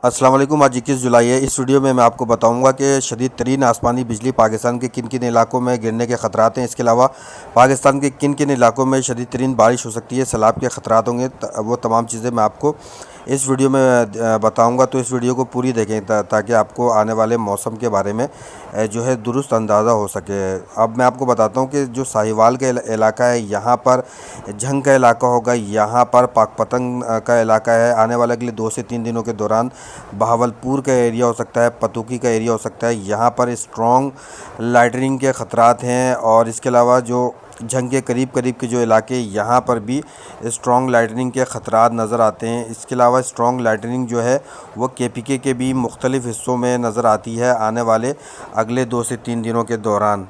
السلام علیکم۔ آج 21 جولائی ہے۔ اس ویڈیو میں آپ کو بتاؤں گا کہ شدید ترین آسمانی بجلی پاکستان کے کن کن علاقوں میں گرنے کے خطرات ہیں۔ اس کے علاوہ پاکستان کے کن کن علاقوں میں شدید ترین بارش ہو سکتی ہے، سیلاب کے خطرات ہوں گے، وہ تمام چیزیں میں آپ کو اس ویڈیو میں بتاؤں گا۔ تو اس ویڈیو کو پوری دیکھیں تاکہ آپ کو آنے والے موسم کے بارے میں جو ہے درست اندازہ ہو سکے۔ اب میں آپ کو بتاتا ہوں کہ جو ساہیوال کا علاقہ ہے، یہاں پر جھنگ کا علاقہ ہوگا، یہاں پر پاک پتنگ کا علاقہ ہے۔ آنے والے اگلے 2 سے 3 دنوں کے دوران بہاولپور کا ایریا ہو سکتا ہے، پتوکی کا ایریا ہو سکتا ہے، یہاں پر اسٹرانگ لائٹننگ کے خطرات ہیں۔ اور اس کے علاوہ جو جھنگ کے قریب کے جو علاقے، یہاں پر بھی اسٹرانگ لائٹننگ کے خطرات نظر آتے ہیں۔ اس کے علاوہ اسٹرانگ لائٹننگ جو ہے وہ KPK کے بھی مختلف حصوں میں نظر آتی ہے آنے والے اگلے 2 سے 3 دنوں کے دوران۔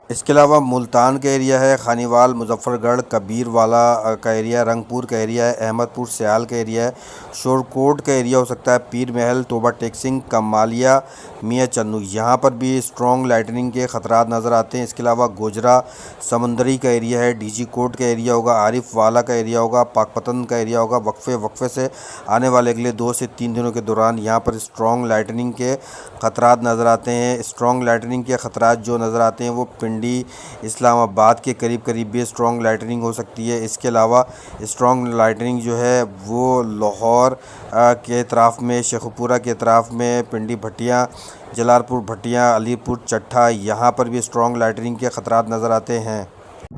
اس کے علاوہ ملتان کا ایریا ہے، خانیوال، مظفر گڑھ، کبیر والا کا ایریا، رنگ پور کا ایریا ہے، احمد پور سیال کا ایریا ہے، شورکوٹ کا ایریا ہو سکتا ہے، پیر محل، توبہ ٹیک سنگھ، کمالیہ، میاں چنو، یہاں پر بھی اسٹرانگ لائٹننگ کے خطرات نظر آتے ہیں۔ اس کے علاوہ گوجرا سمندری کا ایریا ہے، DG کوٹ کا ایریا ہوگا، عارف والا کا ایریا ہوگا، پاک پتن کا ایریا ہوگا۔ وقفے سے آنے والے اگلے 2 سے 3 دنوں کے دوران یہاں پر اسٹرانگ لائٹننگ کے خطرات نظر آتے ہیں۔ اسٹرانگ لائٹننگ کے خطرات جو نظر آتے ہیں وہ پنڈی، اسلام آباد کے قریب بھی اسٹرانگ لائٹننگ ہو سکتی ہے۔ اس کے علاوہ اسٹرانگ لائٹننگ جو ہے وہ لاہور کے اطراف میں، شیخوپورہ کے اطراف میں، پنڈی بھٹیاں، جلال پور بھٹیاں، علی پور چٹھا، یہاں پر بھی اسٹرانگ لائٹننگ کے خطرات نظر آتے ہیں۔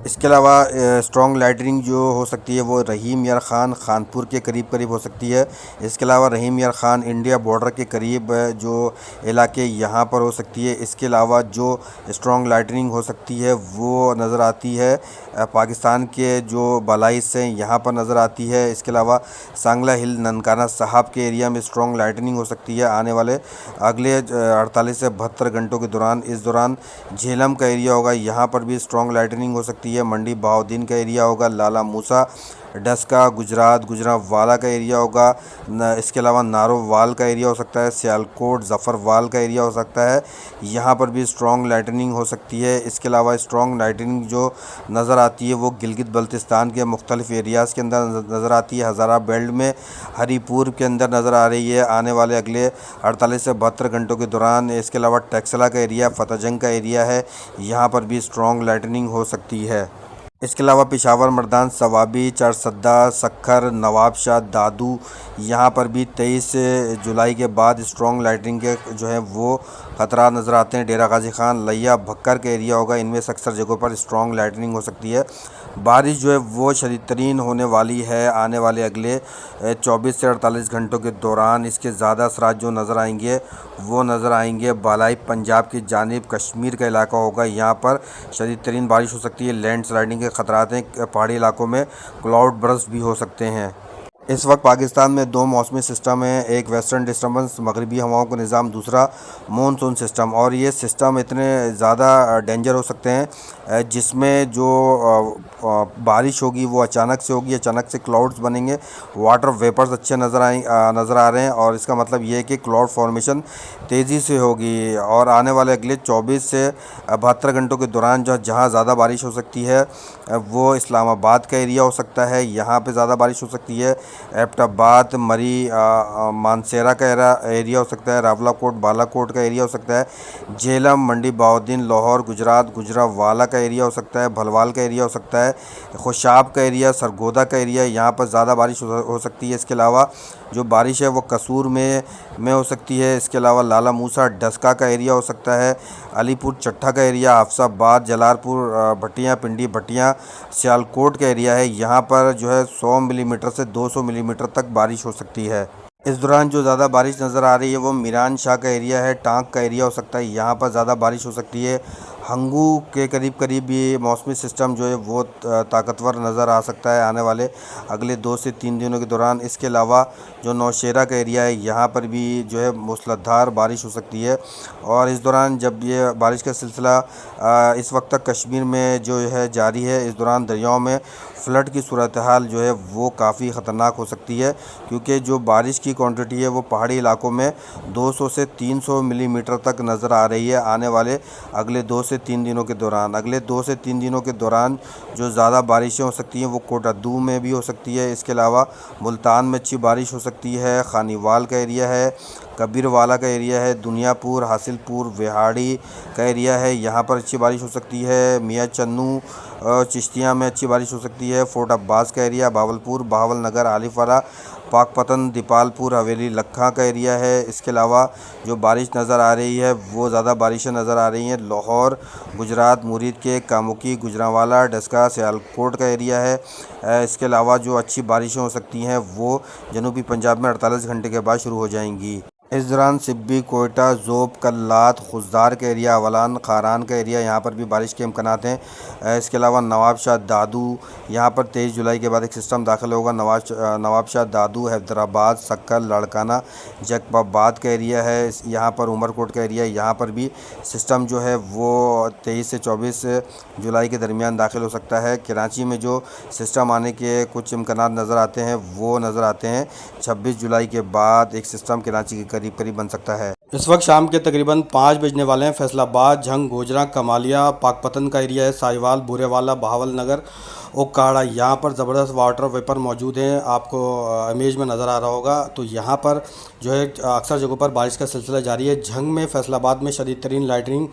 اس کے علاوہ اسٹرانگ لائٹننگ جو ہو سکتی ہے وہ رحیم یار خان، خانپور کے قریب ہو سکتی ہے۔ اس کے علاوہ رحیم یار خان انڈیا بارڈر کے قریب جو علاقے، یہاں پر ہو سکتی ہے۔ اس کے علاوہ جو اسٹرانگ لائٹننگ ہو سکتی ہے وہ نظر آتی ہے پاکستان کے جو بالائی حصے ہیں، یہاں پر نظر آتی ہے۔ اس کے علاوہ سانگلہ ہل، ننکانہ صاحب کے ایریا میں اسٹرانگ لائٹننگ ہو سکتی ہے آنے والے اگلے 48 سے 72 گھنٹوں کے دوران۔ اس دوران جھیلم کا ایریا ہوگا، یہاں پر بھی اسٹرانگ لائٹننگ ہو سکتی ہے۔ منڈی بہاؤدین کا ایریا ہوگا، لالا موسیٰ، ڈسکا، گجرانوالہ کا ایریا ہوگا۔ اس کے علاوہ نارووال کا ایریا ہو سکتا ہے، سیالکوٹ، ظفروال کا ایریا ہو سکتا ہے، یہاں پر بھی اسٹرانگ لائٹننگ ہو سکتی ہے۔ اس کے علاوہ اسٹرانگ لائٹننگ جو نظر آتی ہے وہ گلگت بلتستان کے مختلف ایریاز کے اندر نظر آتی ہے۔ ہزارہ بیلٹ میں ہری پور کے اندر نظر آ رہی ہے آنے والے اگلے 48 سے 72 گھنٹوں کے دوران۔ اس کے علاوہ ٹیکسلا کا ایریا، فتح جنگ کا ایریا ہے، یہاں پر بھی اسٹرانگ لائٹننگ ہو سکتی ہے۔ اس کے علاوہ پشاور، مردان، صوابی، چارسدہ، سکھر، نواب شاہ، دادو، یہاں پر بھی 23 جولائی کے بعد اسٹرانگ لائٹننگ کے جو ہے وہ خطرات نظر آتے ہیں۔ ڈیرہ غازی خان، لیا، بھکر کا ایریا ہوگا، ان میں سے اکثر جگہوں پر اسٹرانگ لائٹننگ ہو سکتی ہے۔ بارش جو ہے وہ شدید ترین ہونے والی ہے آنے والے اگلے 24 سے 48 گھنٹوں کے دوران۔ اس کے زیادہ اثرات جو نظر آئیں گے وہ نظر آئیں گے بالائی پنجاب کی جانب، کشمیر کا علاقہ ہوگا، یہاں پر شدید ترین بارش ہو سکتی ہے۔ لینڈ سلائڈنگ کے خطرات ہیں، پہاڑی علاقوں میں کلاؤڈ برسٹ بھی ہو سکتے ہیں۔ اس وقت پاکستان میں 2 موسمی سسٹم ہیں، ایک ویسٹرن ڈسٹربنس، مغربی ہواؤں کا نظام، دوسرا مونسون سسٹم۔ اور یہ سسٹم اتنے زیادہ ڈینجر ہو سکتے ہیں جس میں جو بارش ہوگی وہ اچانک سے ہوگی، اچانک سے کلاؤڈز بنیں گے، واٹر ویپرز اچھے نظر آ رہے ہیں، اور اس کا مطلب یہ ہے کہ کلاؤڈ فارمیشن تیزی سے ہوگی۔ اور آنے والے اگلے 24 سے 72 گھنٹوں کے دوران جہاں زیادہ بارش ہو سکتی ہے وہ اسلام آباد کا ایریا ہو سکتا ہے، یہاں پہ زیادہ بارش ہو سکتی ہے۔ ایبٹ آباد، مری، مانسیرا کا ایریا ہو سکتا ہے، راولہ کوٹ، بالا کوٹ کا ایریا ہو سکتا ہے، جہلم، منڈی بہاؤدین، لاہور، گجرات، گجرانوالہ کا ایریا ہو سکتا ہے، بھلوال کا ایریا ہو سکتا ہے، خوشاب کا ایریا، سرگودا کا ایریا، یہاں پر زیادہ بارش ہو سکتی ہے۔ اس کے علاوہ جو بارش ہے وہ قصور میں ہو سکتی ہے۔ اس کے علاوہ لالا موسیٰ، ڈسکا کا ایریا ہو سکتا ہے، علی پور چٹھا کا ایریا، حفصہ آباد، جلال پور بھٹیاں، پنڈی بھٹیاں، سیالکوٹ کا ایریا ہے، یہاں پر جو ہے 100 ملی میٹر سے 200 ملی میٹر تک بارش ہو سکتی ہے۔ اس دوران جو زیادہ بارش نظر آ رہی ہے وہ میران شاہ کا ایریا ہے، ٹانک کا ایریا ہو سکتا ہے، یہاں پر زیادہ بارش ہو سکتی ہے۔ ہنگو کے قریب بھی موسمی سسٹم جو ہے وہ طاقتور نظر آ سکتا ہے آنے والے اگلے 2 سے 3 دنوں کے دوران۔ اس کے علاوہ جو نوشیرہ کا ایریا ہے یہاں پر بھی جو ہے موسلادھار بارش ہو سکتی ہے۔ اور اس دوران جب یہ بارش کا سلسلہ اس وقت تک کشمیر میں جو ہے جاری ہے، اس دوران دریاؤں میں فلڈ کی صورتحال جو ہے وہ کافی خطرناک ہو سکتی ہے، کیونکہ جو بارش کی کوانٹٹی ہے وہ پہاڑی علاقوں میں 200 سے 300 ملی میٹر تک نظر آ رہی ہے آنے والے اگلے 2 سے 3 دنوں کے دوران اگلے 2 سے 3 دنوں کے دوران جو زیادہ بارشیں ہو سکتی ہیں وہ کوٹہ دو میں بھی ہو سکتی ہے۔ اس کے علاوہ ملتان میں اچھی بارش ہو سکتی ہے، خانی وال کا ایریا ہے، کبیر والا کا ایریا ہے، دنیا پور، حاصل پور، وہاڑی کا ایریا ہے، یہاں پر اچھی بارش ہو سکتی ہے۔ میاں چنو چشتیاں میں اچھی بارش ہو سکتی ہے۔ فورٹ عباس کا ایریا، بہاولپور، بہاول نگر، آلف والا، پاک پتن، دیپال پور، حویلی لکھا کا ایریا ہے۔ اس کے علاوہ جو بارش نظر آ رہی ہے وہ زیادہ بارشیں نظر آ رہی ہیں لاہور، گجرات، مرید کے کاموکی، گجرانوالہ، ڈسکا، سیالکوٹ کا ایریا ہے۔ اس کے علاوہ جو اچھی بارشیں ہو سکتی ہیں وہ جنوبی پنجاب میں 48 گھنٹے کے بعد شروع ہو جائیں گی۔ اس دوران سبی، کوئٹہ، ذوب، کلات، خضدار کا ایریا، اولان، خاران کا ایریا، یہاں پر بھی بارش کے امکانات ہیں۔ اس کے علاوہ نواب شاہ دادو، یہاں پر 23 جولائی کے بعد ایک سسٹم داخل ہوگا۔ نواب شاہ دادو، حیدرآباد، سکل، لاڑکانہ، جیکب آباد کا ایریا ہے، یہاں پر عمر کوٹ کا ایریا، یہاں پر بھی سسٹم جو ہے وہ 23 سے 24 جولائی کے درمیان داخل ہو سکتا ہے۔ کراچی میں جو سسٹم آنے کے کچھ امکانات نظر آتے ہیں وہ نظر آتے ہیں 26 جولائی کے بعد ایک سسٹم کراچی کے قریب بن سکتا ہے۔ اس وقت شام کے تقریباً 5 بجنے والے ہیں۔ فیصل آباد، جھنگ، گوجرا، کمالیہ، پاک پتن کا ایریا ہے، ساہیوال، بورے والا، بہاول نگر، اوکاڑا، یہاں پر زبردست واٹر ویپر موجود ہیں، آپ کو امیج میں نظر آ رہا ہوگا۔ تو یہاں پر جو ہے اکثر جگہوں پر بارش کا سلسلہ جاری ہے۔ جھنگ میں، فیصل آباد میں شدید ترین لائٹننگ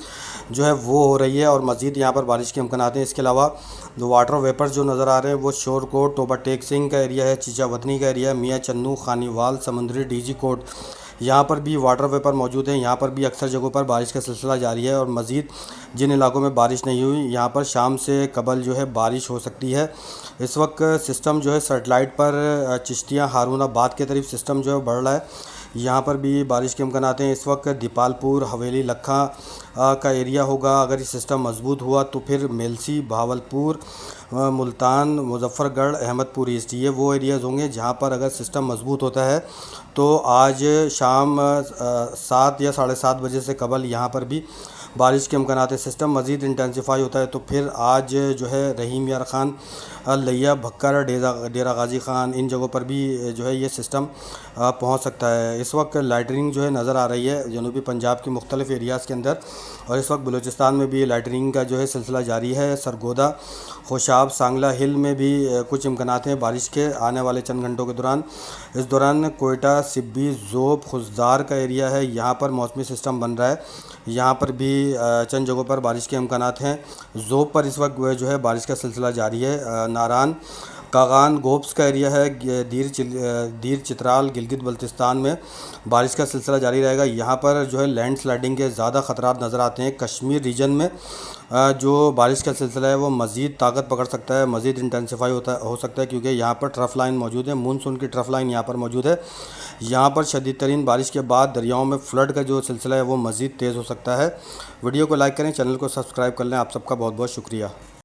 جو ہے وہ ہو رہی ہے اور مزید یہاں پر بارش کے امکانات ہیں۔ اس کے علاوہ جو واٹر ویپر جو نظر آ رہے ہیں وہ شور کوٹ، ٹوبہ ٹیک سنگھ کا ایریا ہے، چیچا ودنی کا ایریا ہے، میاں چنو، خانی وال، سمندری، ڈی جی کوٹ، یہاں پر بھی واٹر ویپر موجود ہیں۔ یہاں پر بھی اکثر جگہوں پر بارش کا سلسلہ جاری ہے اور مزید جن علاقوں میں بارش نہیں ہوئی یہاں پر شام سے قبل جو ہے بارش ہو سکتی ہے۔ اس وقت سسٹم جو ہے سیٹلائٹ پر چشتیاں، ہارون آباد کے طرف سسٹم جو ہے بڑھ رہا ہے، یہاں پر بھی بارش کے امکانات ہیں۔ اس وقت دیپال پور، حویلی لکھا کا ایریا ہوگا۔ اگر یہ سسٹم مضبوط ہوا تو پھر میلسی، بہاولپور، ملتان، مظفر گڑھ، احمد پور ایسٹ، یہ وہ ایریاز ہوں گے جہاں پر اگر سسٹم مضبوط ہوتا ہے تو آج شام 7 یا 7:30 بجے سے قبل یہاں پر بھی بارش کے امکانات ہیں۔ سسٹم مزید انٹینسیفائی ہوتا ہے تو پھر آج جو ہے رحیم یار خان، لیا، بھکر، ڈیرہ غازی خان، ان جگہوں پر بھی جو ہے یہ سسٹم پہنچ سکتا ہے۔ اس وقت لائٹننگ جو ہے نظر آ رہی ہے جنوبی پنجاب کی مختلف ایریاز کے اندر، اور اس وقت بلوچستان میں بھی لائٹننگ کا جو ہے سلسلہ جاری ہے۔ سرگودا، خوشاب، سانگلہ ہل میں بھی کچھ امکانات ہیں بارش کے آنے والے چند گھنٹوں کے دوران۔ اس دوران کوئٹہ، سبی، ذوب، خضدار کا ایریا ہے، یہاں پر موسمی سسٹم بن رہا ہے، یہاں پر بھی چند جگہوں پر بارش کے امکانات ہیں۔ ذوب پر اس وقت جو ہے بارش کا سلسلہ جاری ہے۔ ناران، کاغان، گوبس کا ایریا ہے، دیر چترال، گلگت بلتستان میں بارش کا سلسلہ جاری رہے گا، یہاں پر جو ہے لینڈ سلائڈنگ کے زیادہ خطرات نظر آتے ہیں۔ کشمیر ریجن میں جو بارش کا سلسلہ ہے وہ مزید طاقت پکڑ سکتا ہے، مزید انٹینسیفائی ہو سکتا ہے، کیونکہ یہاں پر ٹرف لائن موجود ہے، مونسون کی ٹرف لائن یہاں پر موجود ہے۔ یہاں پر شدید ترین بارش کے بعد دریاؤں میں فلڈ کا جو سلسلہ ہے وہ مزید تیز ہو سکتا ہے۔ ویڈیو کو لائک کریں، چینل کو سبسکرائب کر لیں۔ آپ سب کا بہت بہت شکریہ۔